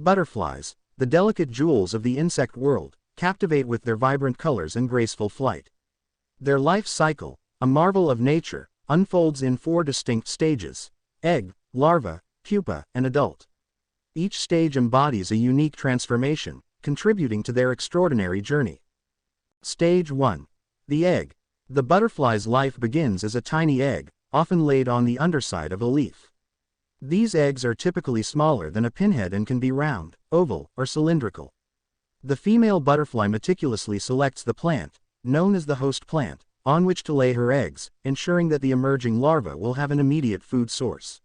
Butterflies, the delicate jewels of the insect world, captivate with their vibrant colors and graceful flight. Their life cycle, a marvel of nature, unfolds in 4 distinct stages: egg, larva, pupa, and adult. Each stage embodies a unique transformation, contributing to their extraordinary journey. Stage 1. The egg. The butterfly's life begins as a tiny egg, often laid on the underside of a leaf. These eggs are typically smaller than a pinhead and can be round, oval, or cylindrical. The female butterfly meticulously selects the plant, known as the host plant, on which to lay her eggs, ensuring that the emerging larva will have an immediate food source.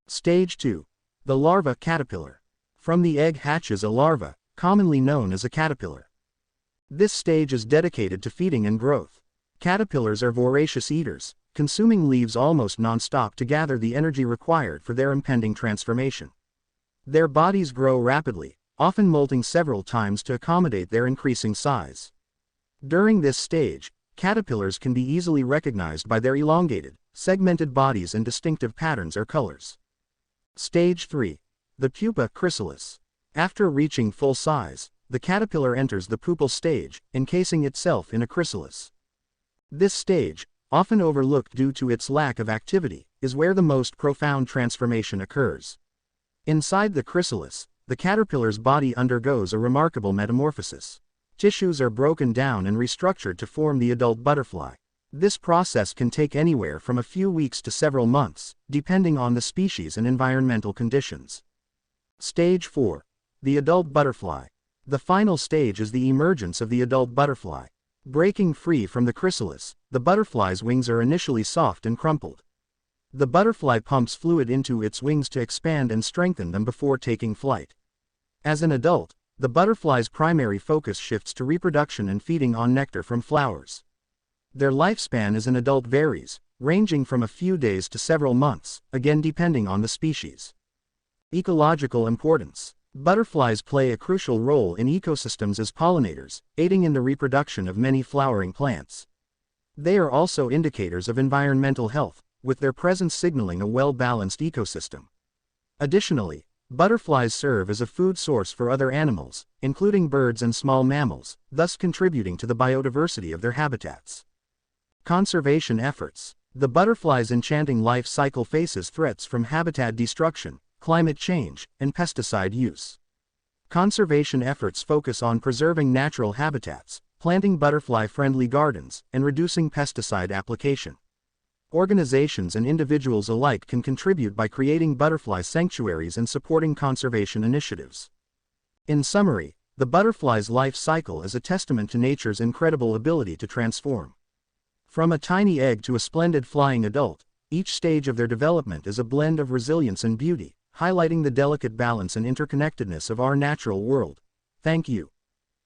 Stage 2. The larva caterpillar. From the egg hatches a larva, commonly known as a caterpillar. This stage is dedicated to feeding and growth. Caterpillars are voracious eaters, consuming leaves almost non-stop to gather the energy required for their impending transformation. Their bodies grow rapidly, often molting several times to accommodate their increasing size. During this stage, caterpillars can be easily recognized by their elongated, segmented bodies and distinctive patterns or colors. Stage 3. The pupa chrysalis. After reaching full size, the caterpillar enters the pupal stage, encasing itself in a chrysalis. This stage, often overlooked due to its lack of activity, is where the most profound transformation occurs. Inside the chrysalis, the caterpillar's body undergoes a remarkable metamorphosis. Tissues are broken down and restructured to form the adult butterfly. This process can take anywhere from a few weeks to several months, depending on the species and environmental conditions. Stage 4. The adult butterfly. The final stage is the emergence of the adult butterfly. Breaking free from the chrysalis, the butterfly's wings are initially soft and crumpled. The butterfly pumps fluid into its wings to expand and strengthen them before taking flight. As an adult, the butterfly's primary focus shifts to reproduction and feeding on nectar from flowers. Their lifespan as an adult varies, ranging from a few days to several months, again depending on the species. Ecological importance. Butterflies play a crucial role in ecosystems as pollinators, aiding in the reproduction of many flowering plants. They are also indicators of environmental health, with their presence signaling a well-balanced ecosystem. Additionally, butterflies serve as a food source for other animals, including birds and small mammals, thus contributing to the biodiversity of their habitats. Conservation efforts. The butterfly's enchanting life cycle faces threats from habitat destruction, climate change, and pesticide use. Conservation efforts focus on preserving natural habitats, planting butterfly-friendly gardens, and reducing pesticide application. Organizations and individuals alike can contribute by creating butterfly sanctuaries and supporting conservation initiatives. In summary, the butterfly's life cycle is a testament to nature's incredible ability to transform. From a tiny egg to a splendid flying adult, each stage of their development is a blend of resilience and beauty, highlighting the delicate balance and interconnectedness of our natural world. Thank you.